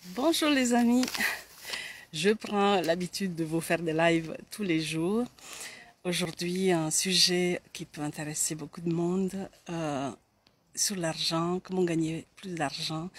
Bonjour les amis, je prends l'habitude de vous faire des lives tous les jours. Aujourd'hui, un sujet qui peut intéresser beaucoup de monde, sur l'argent, comment gagner plus d'argent,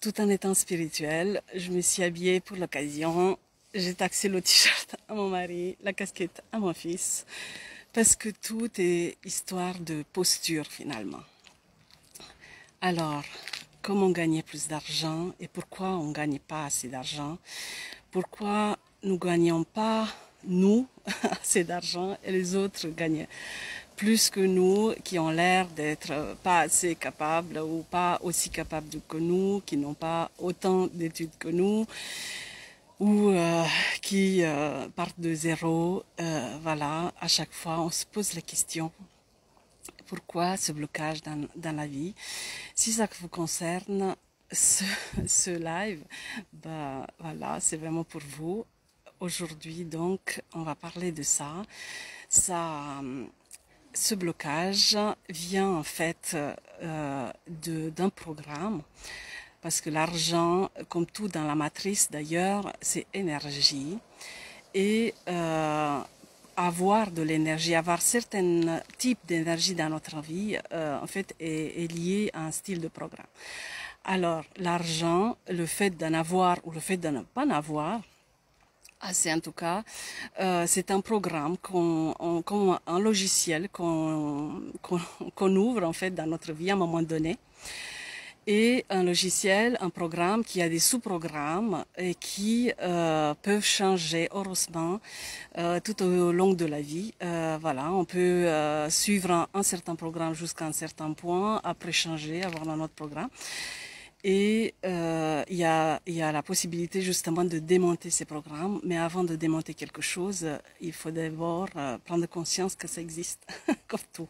tout en étant spirituel. Je me suis habillée pour l'occasion, j'ai taxé le t-shirt à mon mari, la casquette à mon fils, parce que tout est histoire de posture finalement. Alors, comment gagner plus d'argent et pourquoi on ne gagne pas assez d'argent? Pourquoi nous ne gagnons pas, nous, assez d'argent et les autres gagnent plus que nous, qui ont l'air d'être pas assez capables ou pas aussi capables que nous, qui n'ont pas autant d'études que nous ou qui partent de zéro. Voilà, à chaque fois, on se pose la question. Pourquoi ce blocage dans la vie? Si ça vous concerne, ce live, bah voilà, c'est vraiment pour vous. Aujourd'hui, donc, on va parler de ça. Ce blocage vient en fait d'un programme, parce que l'argent, comme tout dans la matrice d'ailleurs, c'est énergie. Et avoir de l'énergie, avoir certains types d'énergie dans notre vie, en fait, est lié à un style de programme. Alors, l'argent, le fait d'en avoir ou le fait de ne pas en avoir, c'est en tout cas, c'est un programme, un logiciel qu'on ouvre en fait dans notre vie à un moment donné. Et un logiciel, un programme qui a des sous-programmes et qui peuvent changer heureusement tout au long de la vie. Voilà, on peut suivre un certain programme jusqu'à un certain point, après changer, avoir un autre programme. Et il y a la possibilité justement de démonter ces programmes. Mais avant de démonter quelque chose, il faut d'abord prendre conscience que ça existe, comme tout.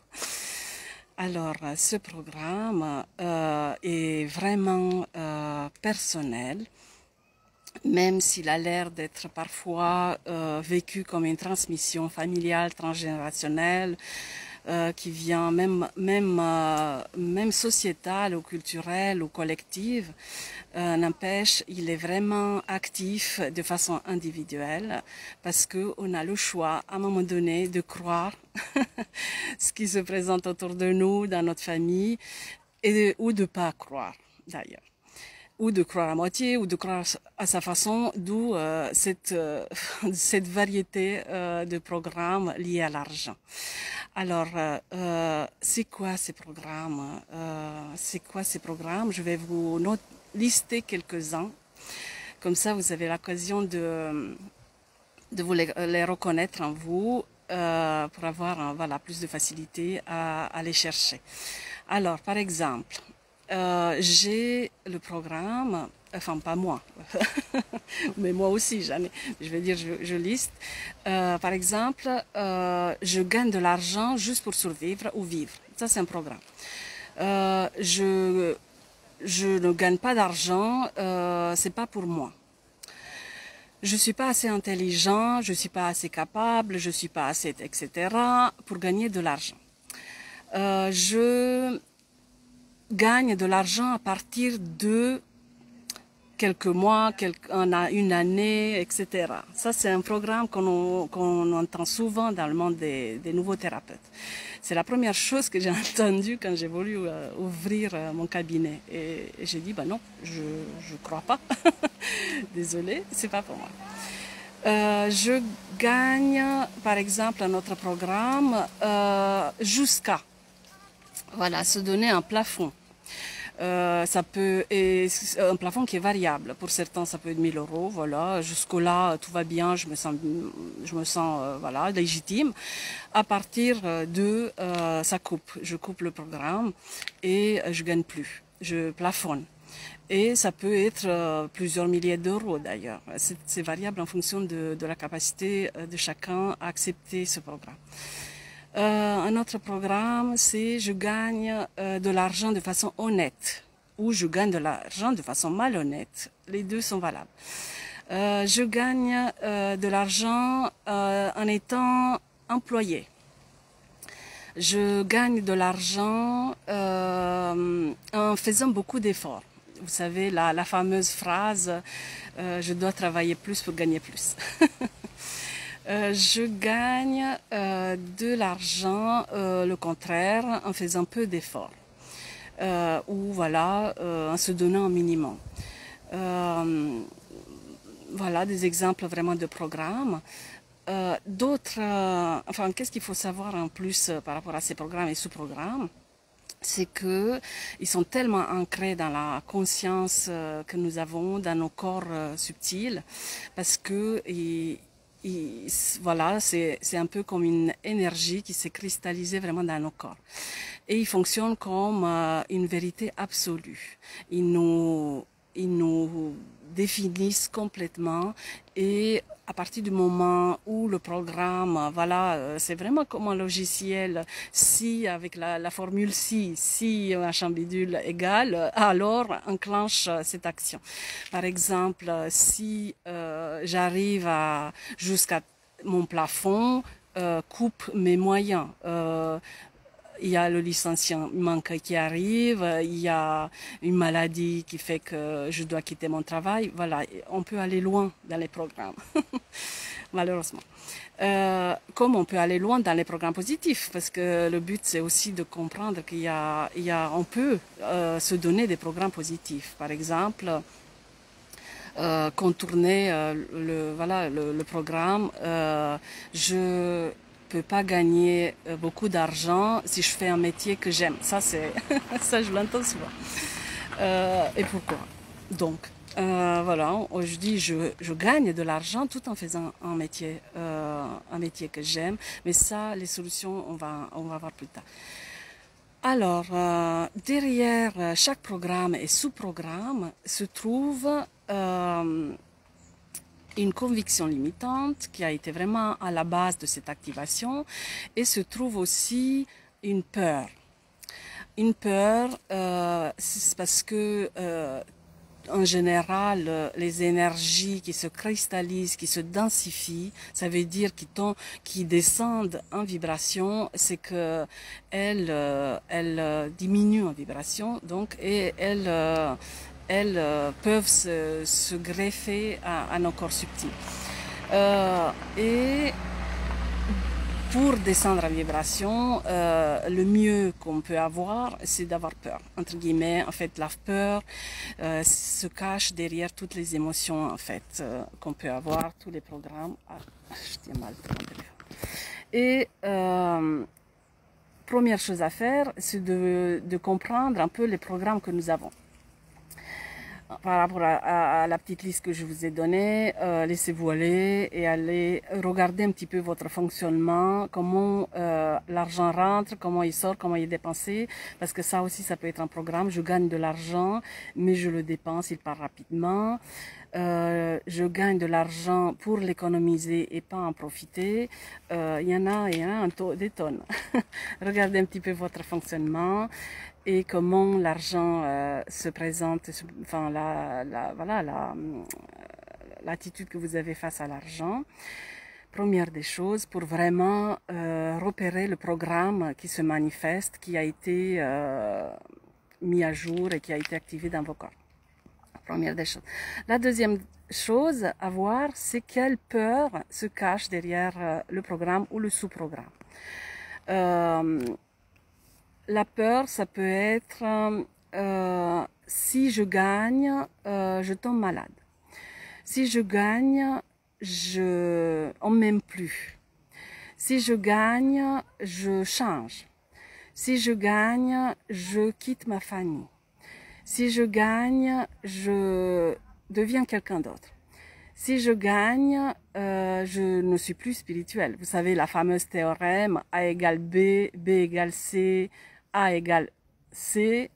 Alors, ce programme est vraiment personnel, même s'il a l'air d'être parfois vécu comme une transmission familiale, transgénérationnelle, qui vient même sociétale ou culturelle ou collective. N'empêche, il est vraiment actif de façon individuelle parce qu'on a le choix à un moment donné de croire ce qui se présente autour de nous, dans notre famille, ou de pas croire d'ailleurs. Ou de croire à moitié, ou de croire à sa façon, d'où cette variété de programmes liés à l'argent. Alors, c'est quoi ces programmes? Je vais vous lister quelques-uns. Comme ça, vous avez l'occasion de vous les reconnaître en vous pour avoir voilà, plus de facilité à les chercher. Alors, par exemple, j'ai le programme, enfin pas moi, mais moi aussi j'en ai, je vais dire je liste. Par exemple, je gagne de l'argent juste pour survivre ou vivre. Ça c'est un programme. Je ne gagne pas d'argent, c'est pas pour moi. Je suis pas assez intelligent, je suis pas assez capable, je suis pas assez, etc. pour gagner de l'argent. Je gagne de l'argent à partir de quelques mois, une année, etc. Ça, c'est un programme qu'on entend souvent dans le monde des nouveaux thérapeutes. C'est la première chose que j'ai entendue quand j'ai voulu ouvrir mon cabinet. Et j'ai dit, non, je crois pas. Désolée, c'est pas pour moi. Je gagne, par exemple, un autre programme jusqu'à, voilà, se donner un plafond. Ça peut être un plafond qui est variable. Pour certains, ça peut être 1000 euros. Voilà, jusque-là, tout va bien. Je me sens voilà, légitime. À partir de ça coupe. Je coupe le programme et je gagne plus. Je plafonne. Et ça peut être plusieurs milliers d'euros d'ailleurs. C'est variable en fonction de la capacité de chacun à accepter ce programme. Un autre programme, c'est je gagne de l'argent de façon honnête ou je gagne de l'argent de façon malhonnête. Les deux sont valables. Je gagne de l'argent en étant employé. Je gagne de l'argent en faisant beaucoup d'efforts. vous savez, la fameuse phrase je dois travailler plus pour gagner plus. Je gagne de l'argent, le contraire, en faisant peu d'efforts. Ou voilà, en se donnant un minimum. Voilà des exemples vraiment de programmes. D'autres, enfin, qu'est-ce qu'il faut savoir en plus par rapport à ces programmes et sous-programmes? C'est que ils sont tellement ancrés dans la conscience que nous avons, dans nos corps subtils, parce que voilà, c'est un peu comme une énergie qui s'est cristallisée vraiment dans nos corps. Et ils fonctionnent comme une vérité absolue. Ils nous définissent complètement et à partir du moment où le programme, voilà, c'est vraiment comme un logiciel, si avec la formule si machin bidule égale, alors enclenche cette action. Par exemple, si j'arrive jusqu'à mon plafond, coupe mes moyens. Il y a le licenciement qui arrive, il y a une maladie qui fait que je dois quitter mon travail. Voilà, on peut aller loin dans les programmes, malheureusement. Comme on peut aller loin dans les programmes positifs, parce que le but c'est aussi de comprendre on peut se donner des programmes positifs. Par exemple, contourner le programme. Je peux pas gagner beaucoup d'argent si je fais un métier que j'aime. Ça c'est ça je l'entends souvent. Et pourquoi? Donc voilà, je dis je gagne de l'argent tout en faisant un métier que j'aime. Mais ça, les solutions, on va voir plus tard. Alors, derrière chaque programme et sous-programme se trouve une conviction limitante qui a été vraiment à la base de cette activation, et se trouve aussi une peur. Une peur, c'est parce que en général, les énergies qui se cristallisent, qui se densifient, ça veut dire qui descendent en vibration, c'est que elles diminuent en vibration, donc, et elles peuvent se greffer à nos corps subtils. Et pour descendre en vibration, le mieux qu'on peut avoir, c'est d'avoir peur. Entre guillemets, en fait, la peur se cache derrière toutes les émotions, en fait, qu'on peut avoir, tous les programmes. Ah, je tiens mal mon téléphone. Et première chose à faire, c'est de comprendre un peu les programmes que nous avons. Par rapport à la petite liste que je vous ai donnée, laissez-vous aller et allez regarder un petit peu votre fonctionnement, comment l'argent rentre, comment il sort, comment il est dépensé, parce que ça aussi, ça peut être un programme. Je gagne de l'argent, mais je le dépense, il part rapidement. Je gagne de l'argent pour l'économiser et pas en profiter. Il y en a des tonnes. Regardez un petit peu votre fonctionnement et comment l'argent se présente, enfin l'attitude que vous avez face à l'argent. Première des choses, pour vraiment repérer le programme qui se manifeste, qui a été mis à jour et qui a été activé dans vos corps. Première des choses. La deuxième chose à voir, c'est quelle peur se cache derrière le programme ou le sous-programme. La peur, ça peut être si je gagne, je tombe malade. Si je gagne, on m'aime plus. Si je gagne, je change. Si je gagne, je quitte ma famille. Si je gagne, je deviens quelqu'un d'autre. Si je gagne, je ne suis plus spirituel. Vous savez, la fameuse théorème A égale B, B égale C, A égale C,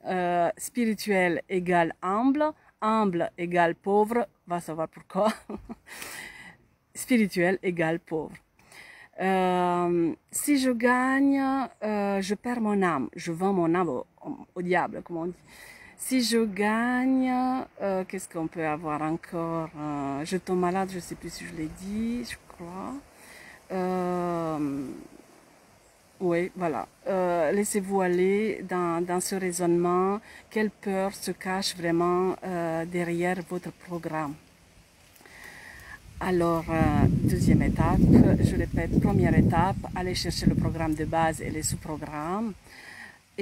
spirituel égale humble, humble égale pauvre, va savoir pourquoi, spirituel égale pauvre. Si je gagne, je perds mon âme, je vends mon âme au diable, comme on dit. Si je gagne, qu'est-ce qu'on peut avoir encore? Je tombe malade, je ne sais plus si je l'ai dit, je crois. Oui, voilà. Laissez-vous aller dans ce raisonnement. Quelle peur se cache vraiment derrière votre programme? Alors, deuxième étape, je répète, première étape, aller chercher le programme de base et les sous-programmes.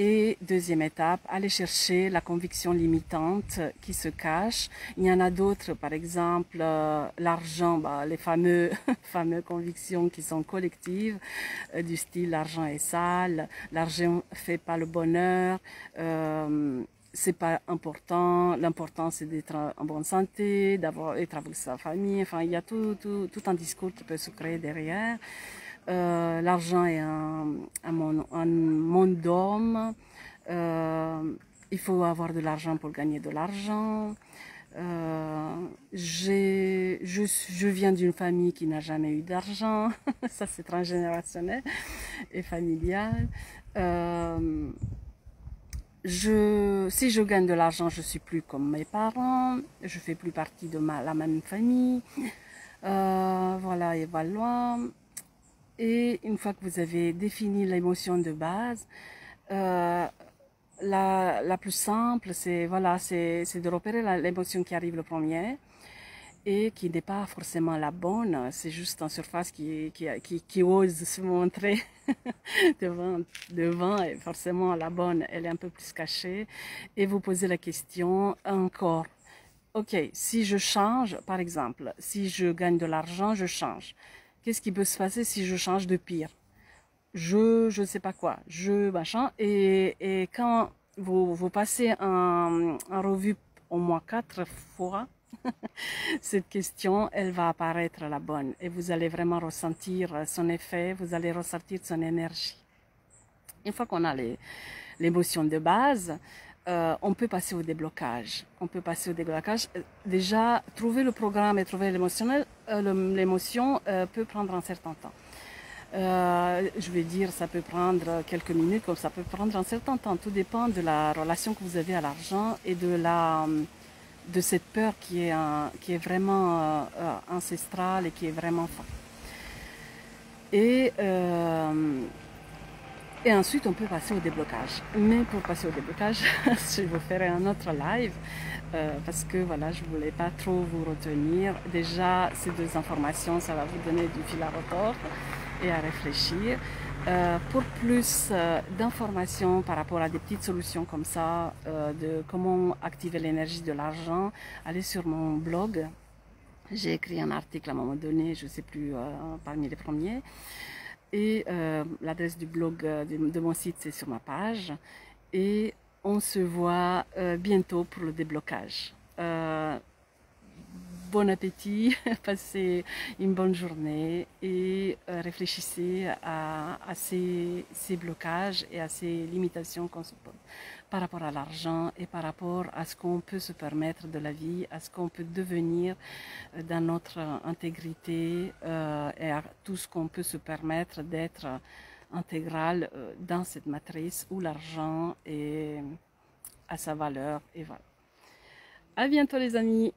Et deuxième étape, aller chercher la conviction limitante qui se cache. Il y en a d'autres, par exemple, l'argent, les fameuses convictions qui sont collectives, du style l'argent est sale, l'argent fait pas le bonheur, c'est pas important, l'important c'est d'être en bonne santé, d'être avec sa famille, enfin il y a tout un discours qui peut se créer derrière. L'argent est un monde d'hommes. Il faut avoir de l'argent pour gagner de l'argent. Je viens d'une famille qui n'a jamais eu d'argent. Ça, c'est transgénérationnel et familial. Si je gagne de l'argent, je suis plus comme mes parents. Je fais plus partie de la même famille. Voilà, et voilà. Et une fois que vous avez défini l'émotion de base, la plus simple, c'est voilà, c'est de repérer l'émotion qui arrive le premier et qui n'est pas forcément la bonne. C'est juste en surface qui ose se montrer devant et forcément la bonne, elle est un peu plus cachée. Et vous posez la question encore. Ok, si je change, par exemple, si je gagne de l'argent, je change. Qu'est-ce qui peut se passer si je change de pire? Je sais pas quoi, machin. Et quand vous passez en revue au moins 4 fois, cette question, elle va apparaître la bonne. Et vous allez vraiment ressentir son effet, vous allez ressentir son énergie. Une fois qu'on a l'émotion de base, on peut passer au déblocage. Déjà, trouver le programme et trouver l'émotion peut prendre un certain temps. Je vais dire, ça peut prendre quelques minutes, comme ça peut prendre un certain temps. Tout dépend de la relation que vous avez à l'argent et de cette peur qui est vraiment ancestrale et qui est vraiment forte. Et ensuite, on peut passer au déblocage. Mais pour passer au déblocage, je vous ferai un autre live parce que voilà, je ne voulais pas trop vous retenir. Déjà, ces deux informations, ça va vous donner du fil à retordre et à réfléchir. Pour plus d'informations par rapport à des petites solutions comme ça, de comment activer l'énergie de l'argent, allez sur mon blog. J'ai écrit un article à un moment donné, je ne sais plus, parmi les premiers. Et l'adresse du blog de mon site, c'est sur ma page. Et on se voit bientôt pour le déblocage. Bon appétit, passez une bonne journée et réfléchissez à ces blocages et à ces limitations qu'on se pose par rapport à l'argent et par rapport à ce qu'on peut se permettre de la vie, à ce qu'on peut devenir dans notre intégrité et à tout ce qu'on peut se permettre d'être intégral dans cette matrice où l'argent est à sa valeur. Et voilà. À bientôt les amis.